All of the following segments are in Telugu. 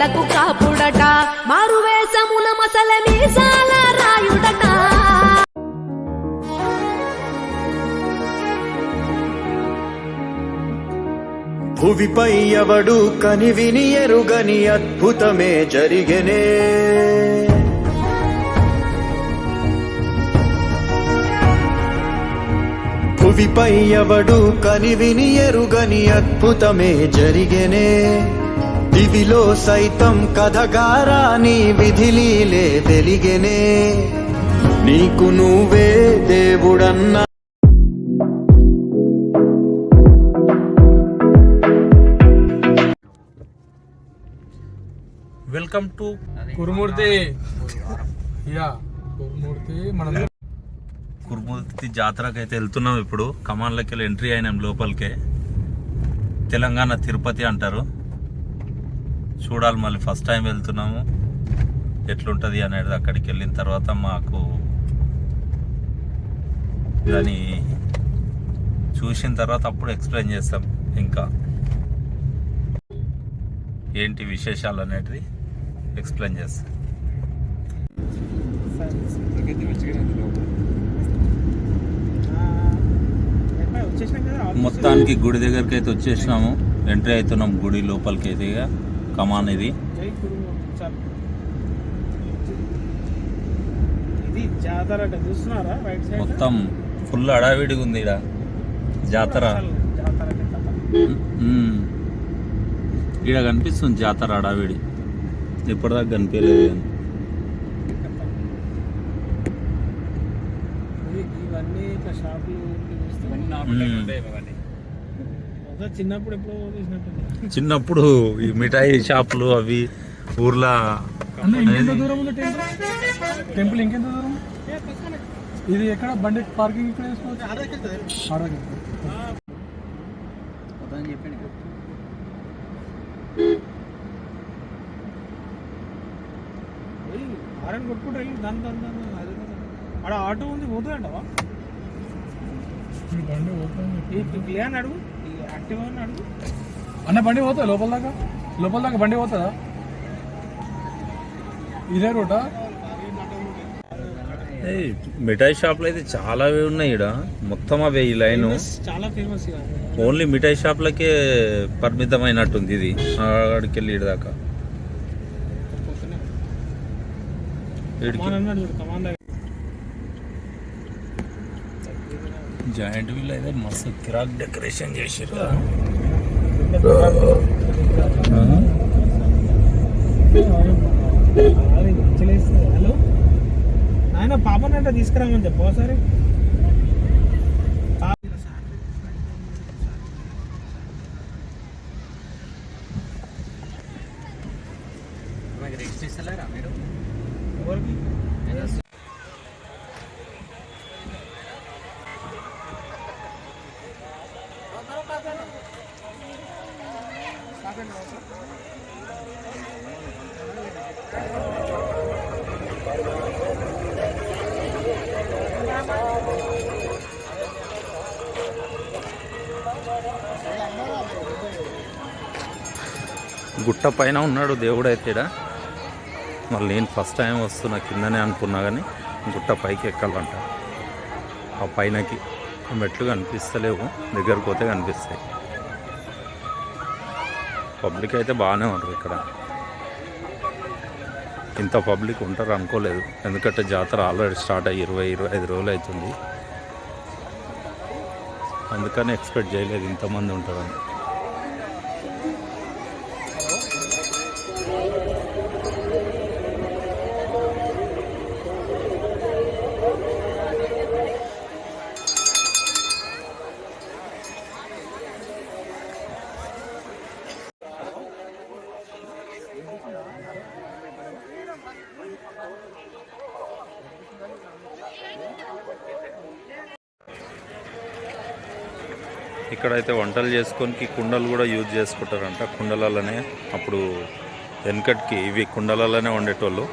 కళ్ళకు కాపుడట మారువేషమున మసల మీసాల రాయుడట. భువిపై ఎవడు కనివిని ఎరుగని అద్భుతమే జరిగెనే. భువిపై ఎవడు కనివిని ఎరుగని అద్భుతమే జరిగెనే. దివిలో సైతం కథగారా నీ విధిలీలే వెలిగెనే. నీకు నువ్వే దేవుడన్నా వెల్కమ్ టు కురుమూర్తి. కురుమూర్తి జాతరకి అయితే వెళ్తున్నాం. ఇప్పుడు కమాన్లోకి వెళ్ళి ఎంట్రీ అయినాం లోపలికే. తెలంగాణ తిరుపతి అంటారు. చూడాలి, మళ్ళీ ఫస్ట్ టైం వెళ్తున్నాము, ఎట్లుంటుంది అనేది అక్కడికి వెళ్ళిన తర్వాత మాకు దాన్ని చూసిన తర్వాత అప్పుడు ఎక్స్ప్లెయిన్ చేస్తాం ఇంకా ఏంటి విశేషాలు అనేటివి ఎక్స్ప్లెయిన్ చేస్తాం. మొత్తానికి గుడి దగ్గరికి అయితే వచ్చేసినాము. ఎంట్రీ అవుతున్నాం గుడి లోపలికి అయితే. కమాన్ ఇది మొత్తం ఫుల్ అడావిడిగా ఉంది ఇక్కడ జాతర. ఇక్కడ కనిపిస్తుంది జాతర అడావిడి, ఇప్పటిదాకా కనిపించలేదు. చిన్నప్పుడు ఈ మిఠాయి షాపులు అవి ఊర్లో. టెంపుల్ ఇంకెంత దూరం? ఇది ఎక్కడ బండి పార్కింగ్ ఇక్కడ వేసుకోవచ్చు. అక్కడ ఆటో ఉంది, పోతుందంటవా? బండి పోతుంది అడుగు, యాక్టివ్ అని అడుగు అన్న. బండి పోతుంది లోపల దాకా బండి పోతుందా? ఇదే రూటా? మిఠాయి షాపులు అయితే చాలా ఉన్నాయి ఇక్కడ. మొత్తం అవే ఈ లైన్ చాలా ఫేమస్. ఓన్లీ మిఠాయి షాపులకే పరిమితమైనట్టుంది ఇది. అక్కడికి వెళ్ళి ఇటు దాకా జాయింట్ వీల్ అయితే మస్తు కిరాక్ డెకరేషన్ చేసారు. హలో ఆయన పాపని అంటే తీసుకురామని చెప్పు ఒకసారి. ఎవరికి గుట్ట పైన ఉన్నాడు దేవుడు అయితే ఈడ. మళ్ళీ నేను ఫస్ట్ టైం వస్తున్నా, కిందనే అనుకున్నా కానీ గుట్ట పైకి ఎక్కాలంట. ఆ పైనకి మెట్లు కనిపిస్తలేవు, దగ్గరకు పోతే కనిపిస్తాయి. పబ్లిక్ అయితే బాగానే ఉంటారు ఇక్కడ. ఇంత పబ్లిక్ ఉంటారు అనుకోలేదు, ఎందుకంటే జాతర ఆల్రెడీ స్టార్ట్ అయ్యి 20-25 రోజులు అవుతుంది. అందుకని ఎక్స్పెక్ట్ చేయలేదు ఇంతమంది ఉంటారని. ఇక్కడైతే వంటలు చేసుకొని కుండలు కూడా యూజ్ చేసుకుంటారంట. కుండలలోనే అప్పుడు వెనకటికి ఇవి కుండలలోనే వండేటోళ్ళు,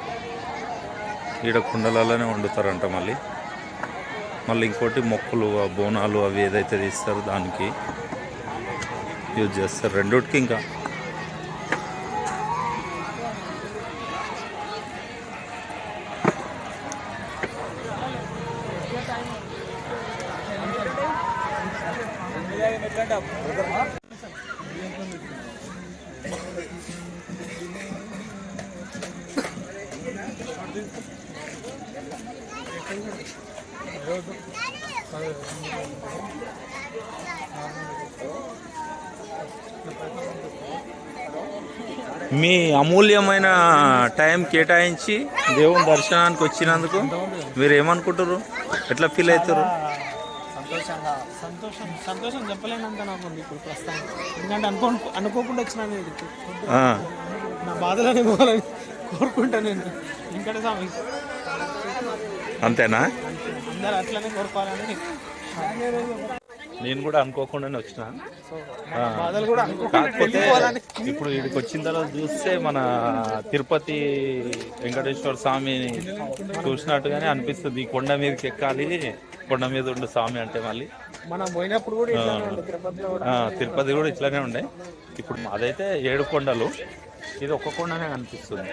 ఈడ కుండలలోనే వండుతారంట. మళ్ళీ ఇంకోటి మొక్కులు, బోనాలు అవి ఏదైతే తీస్తారో దానికి యూజ్ చేస్తారు. రెండుటికి ఇంకా మీ అమూల్యమైన టైం కేటాయించి దేవుని దర్శనానికి వచ్చినందుకు మీరు ఏమనుకుంటారు, ఎట్లా ఫీల్ అవుతారు? సంతోషం చెప్పలేనంత నాకు ఉంది ఇప్పుడు ప్రస్తుతానికి. ఎందుకంటే అనుకోకుండా వచ్చిన ఇక్కడికి. నా బాధలని పోవాలని కోరుకుంటా నేను వెంకట స్వామి. అంతేనా? అందరు అట్లనే కోరుకోవాలని. నేను కూడా అనుకోకుండానే వచ్చిన. బాధలు కూడా కాకపోతే ఇప్పుడు ఇక్కడికి వచ్చిన తర్వాత చూస్తే మన తిరుపతి వెంకటేశ్వర స్వామిని చూసినట్టుగానే అనిపిస్తుంది. ఈ కొండ మీదకి ఎక్కాలి, కొండ మీద ఉండే స్వామి అంటే మళ్ళీ మనం పోయినప్పుడు కూడా తిరుపతి కూడా ఇట్లానే ఉండే. ఇప్పుడు అదైతే 7 కొండలు, ఇది ఒక్క కొండనే అనిపిస్తుంది.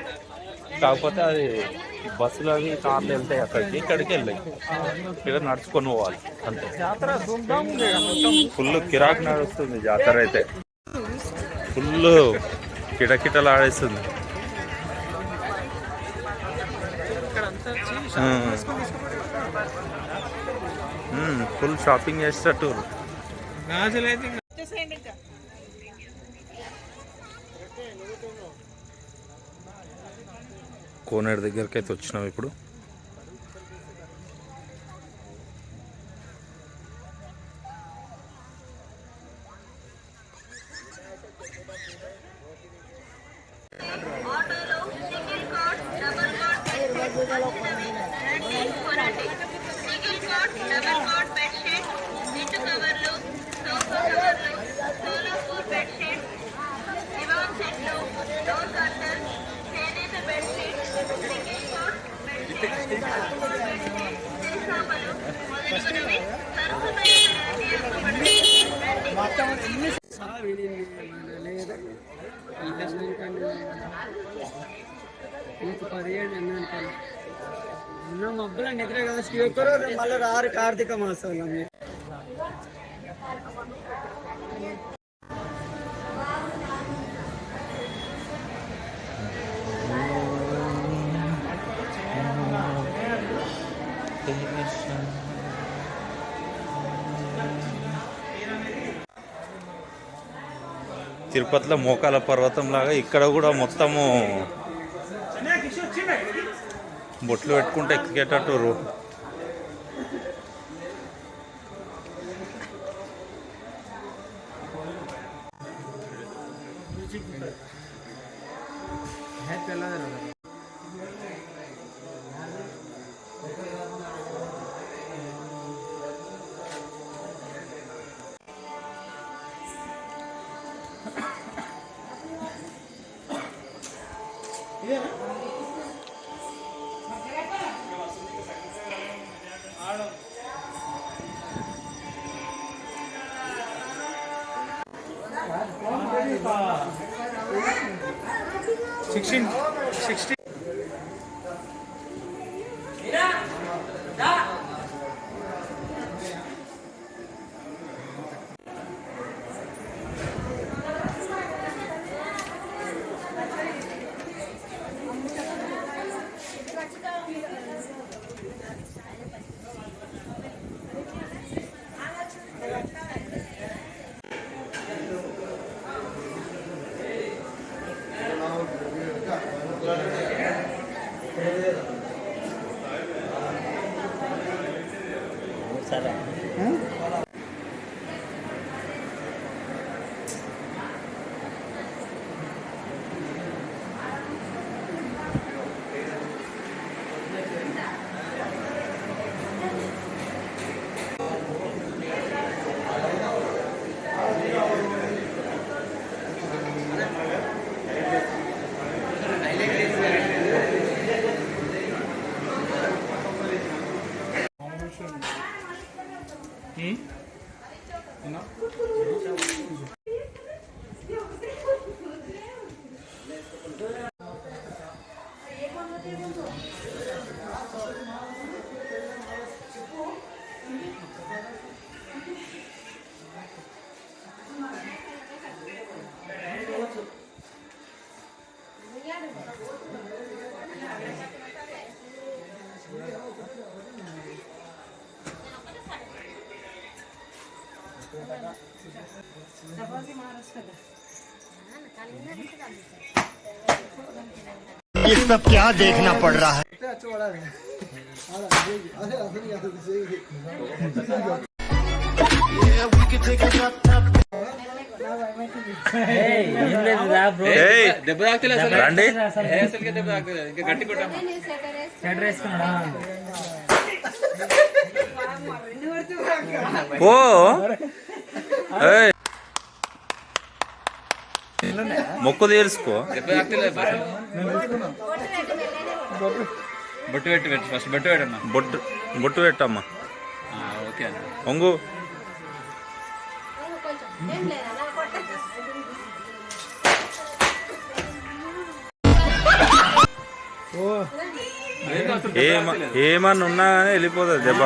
కాకపోతే అది బస్సులు అవి కార్లు వెళ్తాయి అక్కడికి, ఇక్కడికి వెళ్ళాయి. ఇక్కడ నడుచుకొని పోవాలి అంతే. ఫుల్ కిరాక్ నడుస్తుంది జాతర అయితే, ఫుల్ కిటకిటలు ఆడేస్తుంది. ఫుల్ షాపింగ్ చేసేటట్టు. కోనేరు దగ్గరికి అయితే వచ్చినాం ఇప్పుడు. మబ్బుల నిద్ర కదా మళ్ళీ రారు కార్తీక మాసంలో మీరు. తిరుపతిలో మోకాల పర్వతం లాగా ఇక్కడ కూడా మొత్తము బొట్లు పెట్టుకుంటే ఎక్కేటట్టు. ये सब क्या देखना पड़ रहा है? రండి పో ఏయ్. మొక్కు తీర్చుకో బొట్టు పెట్టి ఫస్ట్ బొట్టు పెట్టమ్మా. బొట్టు పెట్టమ్మా. ఓకే అన్న. ఒంగు ఏమన్నా ఉన్నా కానీ వెళ్ళిపోతుంది దెబ్బ.